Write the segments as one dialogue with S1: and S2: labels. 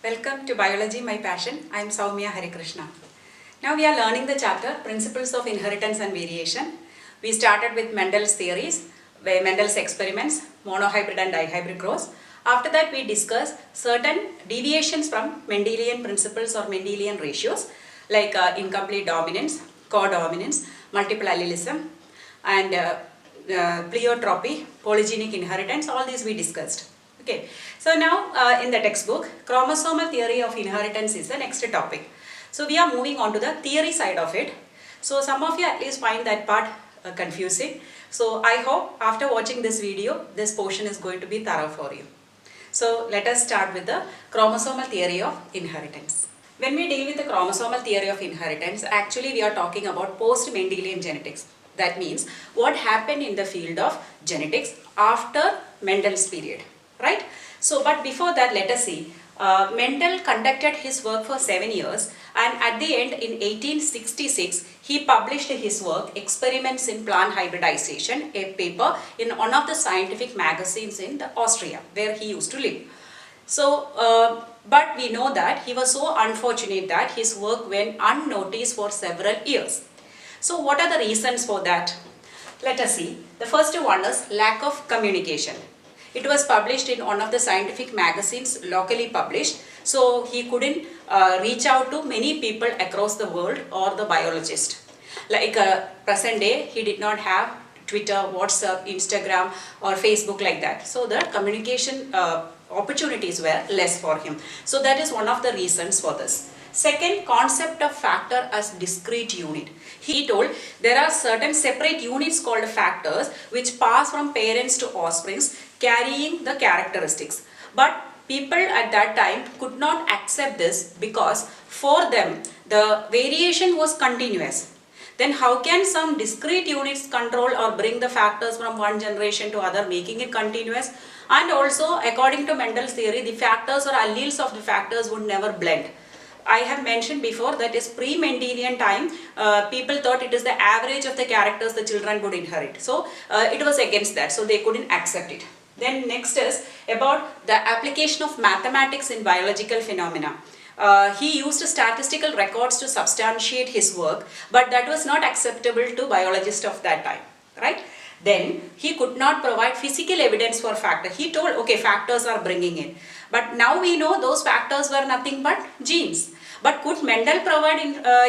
S1: Welcome to Biology, My Passion. I am Soumya Harikrishna. Now we are learning the chapter Principles of Inheritance and Variation. We started with Mendel's theories, Mendel's experiments, monohybrid and dihybrid growths. After that we discussed certain deviations from Mendelian principles or Mendelian ratios like incomplete dominance, codominance, multiple allelism and pleiotropy, polygenic inheritance, all these we discussed. Okay, so now in the textbook, chromosomal theory of inheritance is the next topic. So we are moving on to the theory side of it. So some of you at least find that part confusing. So I hope after watching this video, this portion is going to be thorough for you. So let us start with the chromosomal theory of inheritance. When we deal with the chromosomal theory of inheritance, actually we are talking about post-Mendelian genetics. That means what happened in the field of genetics after Mendel's period. Right? So, but before that, let us see. Mendel conducted his work for 7 years, and at the end in 1866, he published his work, Experiments in Plant Hybridization, a paper in one of the scientific magazines in Austria, where he used to live. So, but we know that he was so unfortunate that his work went unnoticed for several years. So, what are the reasons for that? Let us see. The first one is lack of communication. It was published in one of the scientific magazines, locally published. So he couldn't reach out to many people across the world or the biologist. Like present day, he did not have Twitter, WhatsApp, Instagram or Facebook like that. So the communication opportunities were less for him. So that is one of the reasons for this. Second, concept of factor as discrete unit. He told there are certain separate units called factors which pass from parents to offsprings carrying the characteristics. But people at that time could not accept this because for them the variation was continuous. Then how can some discrete units control or bring the factors from one generation to other, making it continuous? And also according to Mendel's theory, the factors or alleles of the factors would never blend. I have mentioned before that is pre-Mendelian time, people thought it is the average of the characters the children would inherit. So it was against that, so they couldn't accept it. Then next is about the application of mathematics in biological phenomena. He used statistical records to substantiate his work, but that was not acceptable to biologists of that time, right? Then he could not provide physical evidence for factors. He told, okay, factors are bringing in. But now we know those factors were nothing but genes. But could Mendel provide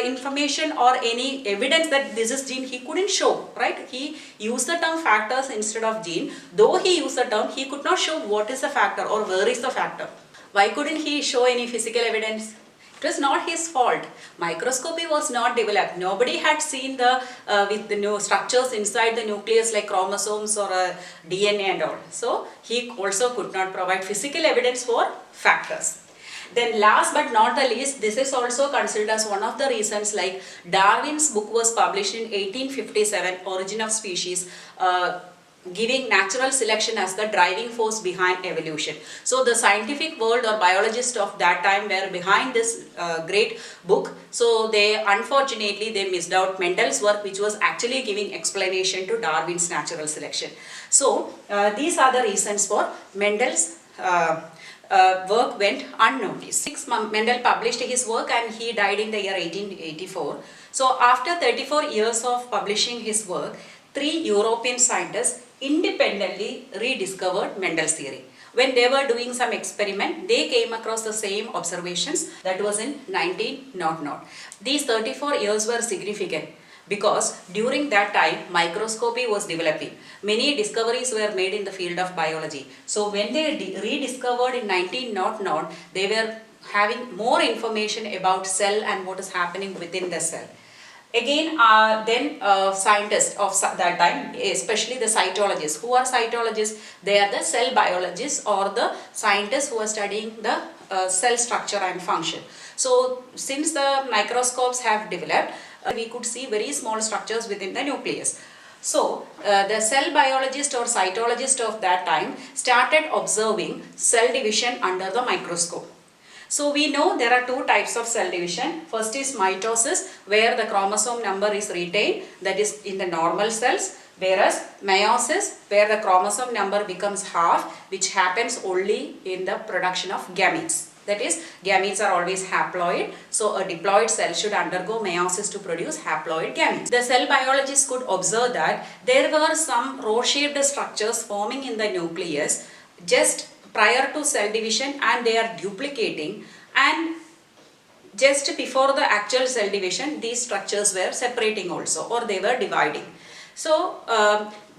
S1: information or any evidence that this is gene? He couldn't show, right? He used the term factors instead of gene. Though he used the term, he could not show what is the factor or where is the factor. Why couldn't he show any physical evidence? It was not his fault. Microscopy was not developed. Nobody had seen the with the new structures inside the nucleus like chromosomes or DNA and all. So he also could not provide physical evidence for factors. Then last but not the least, this is also considered as one of the reasons, like Darwin's book was published in 1857, Origin of Species, giving natural selection as the driving force behind evolution. So the scientific world or biologists of that time were behind this great book. So they unfortunately they missed out Mendel's work, which was actually giving explanation to Darwin's natural selection. So these are the reasons for Mendel's work went unnoticed. Mendel published his work and he died in the year 1884. So after 34 years of publishing his work, 3 European scientists independently rediscovered Mendel's theory. When they were doing some experiment, they came across the same observations. That was in 1900. These 34 years were significant because during that time microscopy was developing. Many discoveries were made in the field of biology. So when they rediscovered in 1900, they were having more information about cell and what is happening within the cell. Again, scientists of that time, especially the cytologists. Who are cytologists? They are the cell biologists or the scientists who are studying the cell structure and function. So since the microscopes have developed, we could see very small structures within the nucleus. So the cell biologist or cytologist of that time started observing cell division under the microscope. So we know there are 2 types of cell division. First is mitosis, where the chromosome number is retained, that is in the normal cells, whereas meiosis, where the chromosome number becomes half, which happens only in the production of gametes. That is, gametes are always haploid. So a diploid cell should undergo meiosis to produce haploid gametes. The cell biologists could observe that there were some rod-shaped structures forming in the nucleus just prior to cell division, and they are duplicating, and just before the actual cell division these structures were separating also, or they were dividing. So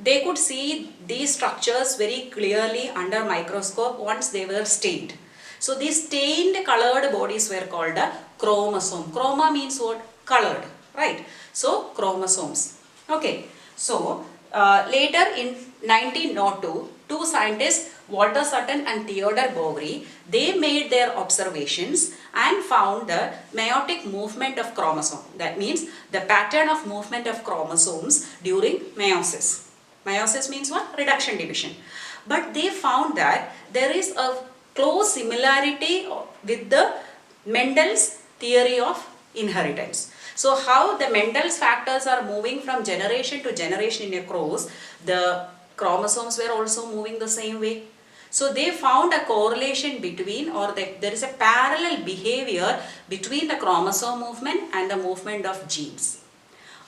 S1: they could see these structures very clearly under microscope once they were stained. So these stained colored bodies were called a chromosome. Chroma means what? Colored, right? So chromosomes. Okay. So later in 1902, two scientists, Walter Sutton and Theodore Boveri, they made their observations and found the meiotic movement of chromosome. That means the pattern of movement of chromosomes during meiosis. Meiosis means what? Reduction division. But they found that there is a close similarity with the Mendel's theory of inheritance. So how the Mendel's factors are moving from generation to generation in a cross, the chromosomes were also moving the same way. So they found a correlation between, or there is a parallel behavior between the chromosome movement and the movement of genes.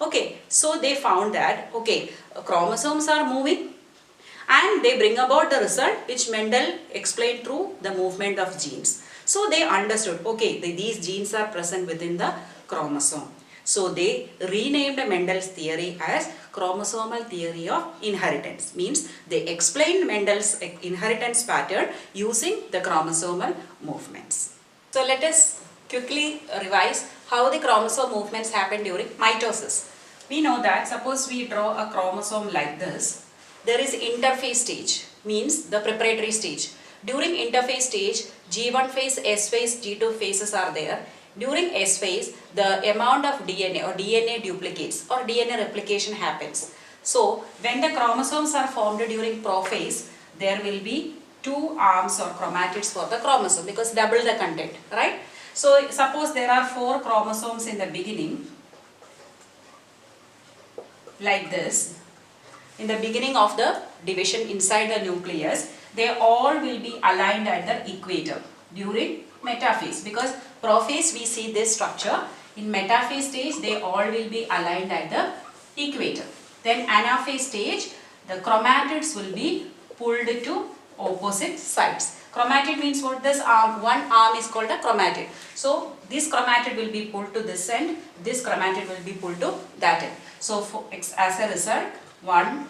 S1: Okay, so they found that, okay, chromosomes are moving and they bring about the result which Mendel explained through the movement of genes. So they understood, okay, these genes are present within the chromosome. So they renamed Mendel's theory as chromosomal theory of inheritance. Means they explained Mendel's inheritance pattern using the chromosomal movements. So let us quickly revise how the chromosome movements happen during mitosis. We know that suppose we draw a chromosome like this, there is interphase stage, means the preparatory stage. During interphase stage, G1 phase, S phase, G2 phases are there. During S phase, the amount of DNA or DNA duplicates or DNA replication happens. So, when the chromosomes are formed during prophase, there will be 2 arms or chromatids for the chromosome because double the content, right? So, suppose there are 4 chromosomes in the beginning, like this. In the beginning of the division inside the nucleus, they all will be aligned at the equator during metaphase, because prophase we see this structure. In metaphase stage they all will be aligned at the equator. Then anaphase stage, the chromatids will be pulled to opposite sides. Chromatid means what? This arm, one arm is called a chromatid. So this chromatid will be pulled to this end, this chromatid will be pulled to that end. So as a result, 1,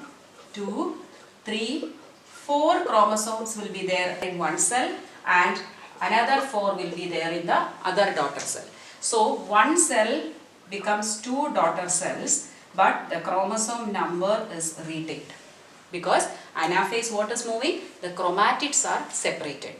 S1: 2, 3, 4 chromosomes will be there in one cell and another 4 will be there in the other daughter cell. So one cell becomes 2 daughter cells, but the chromosome number is retained. Because anaphase, what is moving? The chromatids are separated.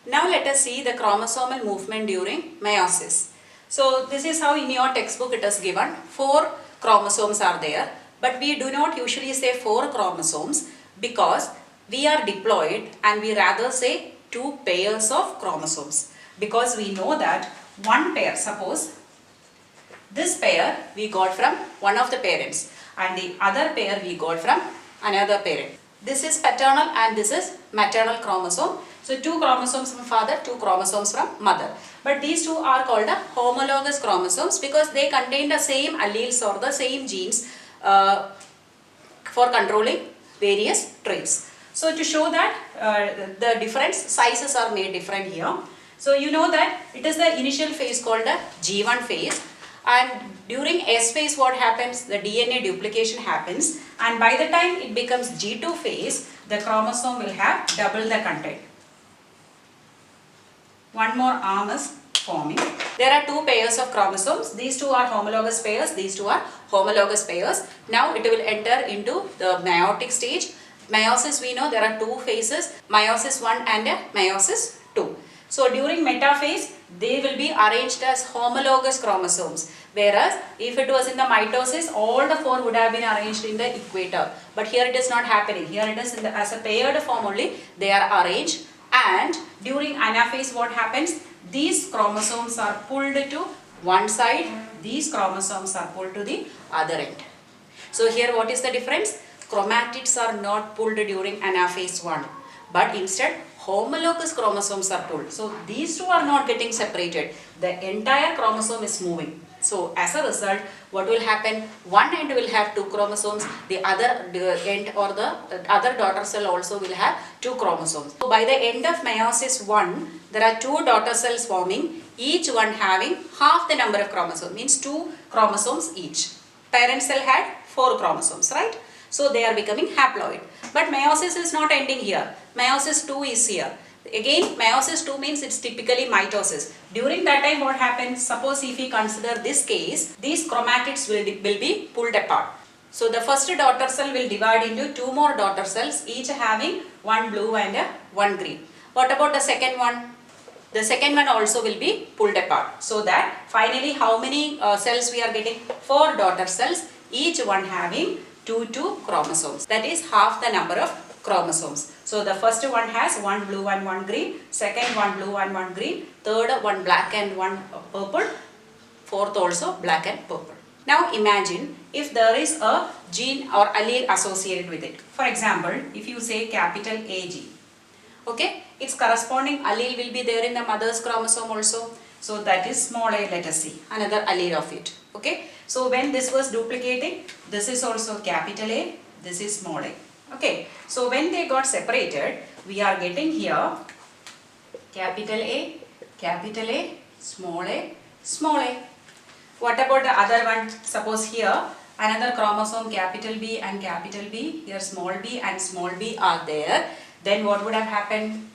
S1: Now let us see the chromosomal movement during meiosis. So this is how in your textbook it is given. 4 chromosomes are there, but we do not usually say 4 chromosomes because we are diploid and we rather say 2 pairs of chromosomes, because we know that one pair, suppose this pair we got from one of the parents and the other pair we got from another parent. This is paternal and this is maternal chromosome. So 2 chromosomes from father, 2 chromosomes from mother. But these 2 are called the homologous chromosomes because they contain the same alleles or the same genes for controlling various traits. So to show that the difference, sizes are made different here. So you know that it is the initial phase called the G1 phase, and during S phase what happens? The DNA duplication happens, and by the time it becomes G2 phase, the chromosome will have double the content. One more arm is forming. There are 2 pairs of chromosomes. These 2 are homologous pairs, these 2 are homologous pairs. Now it will enter into the meiotic stage. Meiosis, we know there are 2 phases, meiosis 1 and meiosis 2. So during metaphase, they will be arranged as homologous chromosomes. Whereas if it was in the mitosis, all the 4 would have been arranged in the equator. But here it is not happening. Here it is in the, as a paired form only, they are arranged. And during anaphase, what happens? These chromosomes are pulled to one side, these chromosomes are pulled to the other end. So here what is the difference? Chromatids are not pulled during anaphase 1, but instead homologous chromosomes are pulled. So these two are not getting separated. The entire chromosome is moving. So as a result, what will happen? One end will have 2 chromosomes, the other end or the other daughter cell also will have 2 chromosomes. So by the end of meiosis 1, there are 2 daughter cells forming, each one having half the number of chromosomes, means 2 chromosomes each. Parent cell had 4 chromosomes, right? So they are becoming haploid. But meiosis is not ending here. Meiosis 2 is here. Again, meiosis 2 means it's typically mitosis. During that time what happens? Suppose if we consider this case, these chromatids will be pulled apart. So the first daughter cell will divide into 2 more daughter cells, each having 1 blue and 1 green. What about the second one? The second one also will be pulled apart. So that finally how many cells we are getting? 4 daughter cells, each one having 2 chromosomes. That is half the number of chromosomes. So the first one has 1 blue and 1 green, second 1 blue and 1 green, third 1 black and 1 purple, fourth also black and purple. Now imagine if there is a gene or allele associated with it. For example, if you say capital AG, okay, its corresponding allele will be there in the mother's chromosome also. So that is small a, let us see, another allele of it. Okay, so when this was duplicating, this is also capital A, this is small a. Okay, so when they got separated, we are getting here capital A, small a, small a. What about the other one? Suppose here another chromosome capital B and capital B, here small b and small b are there, then what would have happened?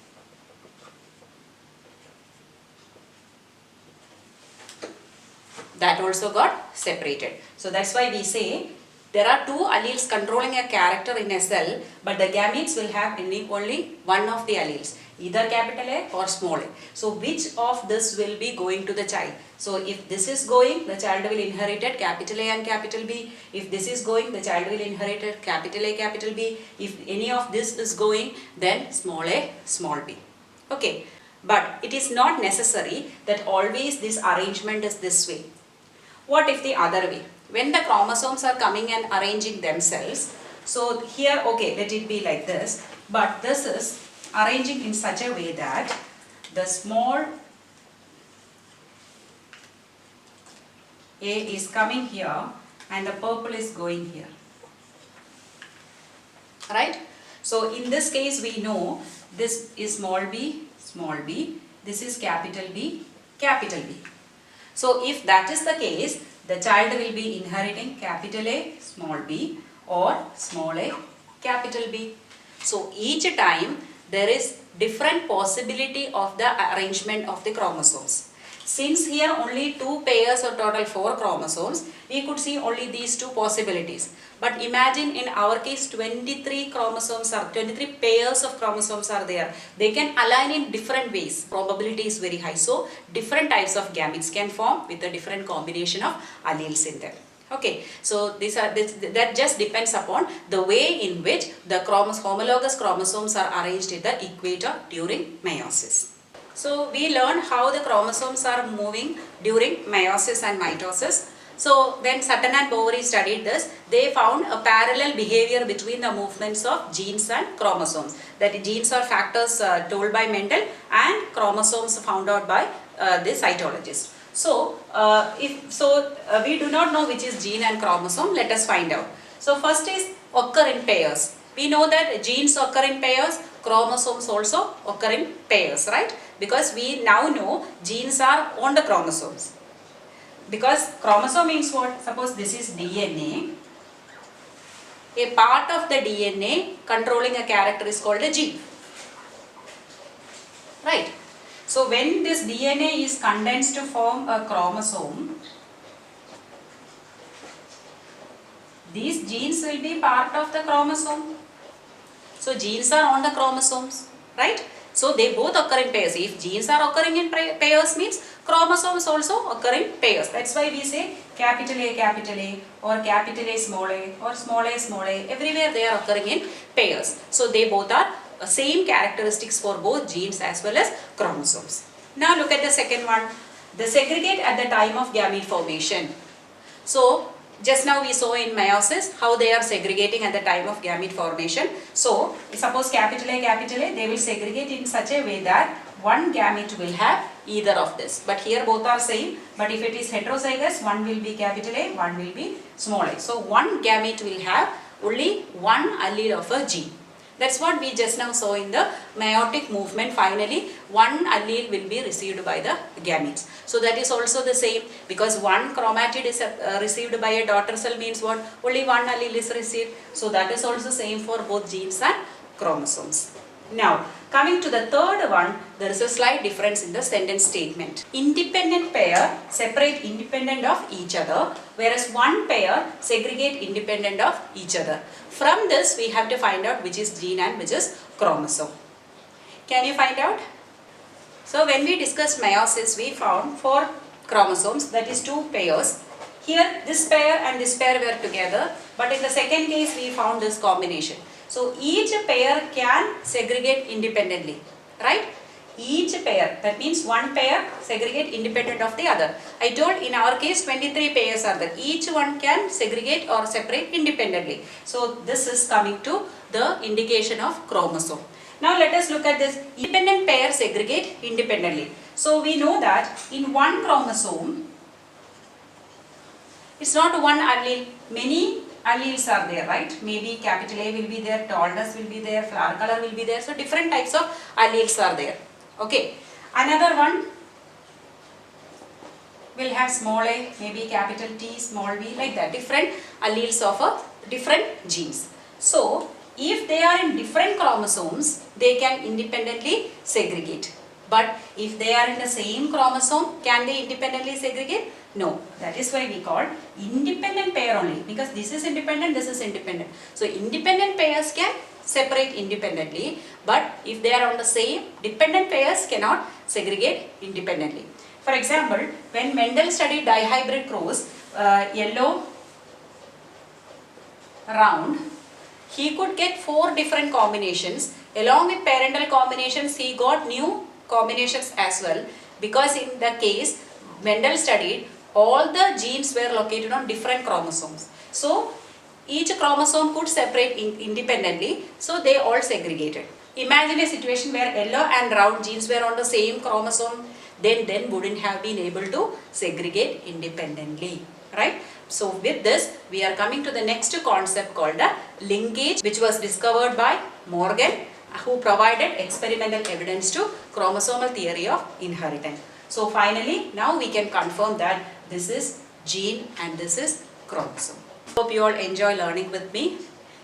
S1: That also got separated. So that's why we say there are 2 alleles controlling a character in a cell, but the gametes will have only one of the alleles, either capital A or small a. So which of this will be going to the child? So if this is going, the child will inherit capital A and capital B. If this is going, the child will inherit capital A, capital B. If any of this is going, then small a, small b. Okay, but it is not necessary that always this arrangement is this way. What if the other way? When the chromosomes are coming and arranging themselves, so here, okay, let it be like this, but this is arranging in such a way that the small a is coming here and the purple is going here, right? So in this case we know this is small b, this is capital B, capital B. So if that is the case, the child will be inheriting capital A, small b, or small a, capital B. So each time there is different possibility of the arrangement of the chromosomes. Since here only 2 pairs or total 4 chromosomes, we could see only these 2 possibilities. But imagine in our case 23 pairs of chromosomes are there. They can align in different ways. Probability is very high. So different types of gametes can form with a different combination of alleles in them. Okay, so that just depends upon the way in which the homologous chromosomes are arranged in the equator during meiosis. So we learned how the chromosomes are moving during meiosis and mitosis. So when Sutton and Boveri studied this, they found a parallel behavior between the movements of genes and chromosomes. That genes are factors told by Mendel and chromosomes found out by the cytologist. So we do not know which is gene and chromosome. Let us find out. So first is occur in pairs. We know that genes occur in pairs, chromosomes also occur in pairs, right? Because we now know genes are on the chromosomes. Because chromosome means what? Suppose this is DNA. A part of the DNA controlling a character is called a gene. Right? So when this DNA is condensed to form a chromosome, these genes will be part of the chromosome. So genes are on the chromosomes, right? So they both occur in pairs. If genes are occurring in pairs means chromosomes also occur in pairs. That's why we say capital A or capital A, small a or small a. Everywhere they are occurring in pairs. So they both are same characteristics for both genes as well as chromosomes. Now look at the second one. They segregate at the time of gamete formation. So Just now we saw in meiosis how they are segregating at the time of gamete formation. So, suppose capital A, they will segregate in such a way that one gamete will have either of this. But here both are same. But if it is heterozygous, one will be capital A, one will be small a. So, one gamete will have only one allele of a gene. That's what we just now saw in the meiotic movement. Finally, one allele will be received by the gametes. So that is also the same, because one chromatid is received by a daughter cell means what? Only one allele is received. So that is also same for both genes and chromosomes. Now, coming to the third one, there is a slight difference in the sentence statement. Independent pair separate independent of each other, whereas one pair segregate independent of each other. From this, we have to find out which is gene and which is chromosome. Can you find out? So, when we discussed meiosis, we found 4 chromosomes, that is 2 pairs. Here, this pair and this pair were together, but in the second case, we found this combination. So, each pair can segregate independently, right? Each pair, that means one pair segregate independent of the other. I told in our case 23 pairs are there. Each one can segregate or separate independently. So, this is coming to the indication of chromosome. Now, let us look at this. Independent pair segregate independently. So, we know that in one chromosome, it's not one allele, many alleles are there, right? Maybe capital A will be there, tallness will be there, flower color will be there. So, different types of alleles are there. Okay. Another one will have small a, maybe capital T, small v, like that. Different alleles of a different genes. So, if they are in different chromosomes, they can independently segregate. But if they are in the same chromosome, can they independently segregate? No. That is why we call independent pair only, because this is independent, this is independent. So, independent pairs can separate independently, but if they are on the same, dependent pairs cannot segregate independently. For example, when Mendel studied dihybrid crows, yellow, round, he could get 4 different combinations. Along with parental combinations, he got new combinations as well, because in the case Mendel studied, all the genes were located on different chromosomes. So, each chromosome could separate independently, so they all segregated. Imagine a situation where yellow and round genes were on the same chromosome, then wouldn't have been able to segregate independently, right? So with this, we are coming to the next concept called the linkage, which was discovered by Morgan, who provided experimental evidence to chromosomal theory of inheritance. So finally, now we can confirm that this is gene and this is chromosome. Hope you all enjoy learning with me.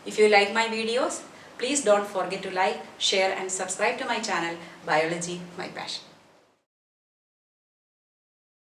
S1: If you like my videos, please don't forget to like, share and subscribe to my channel, Biology My Passion.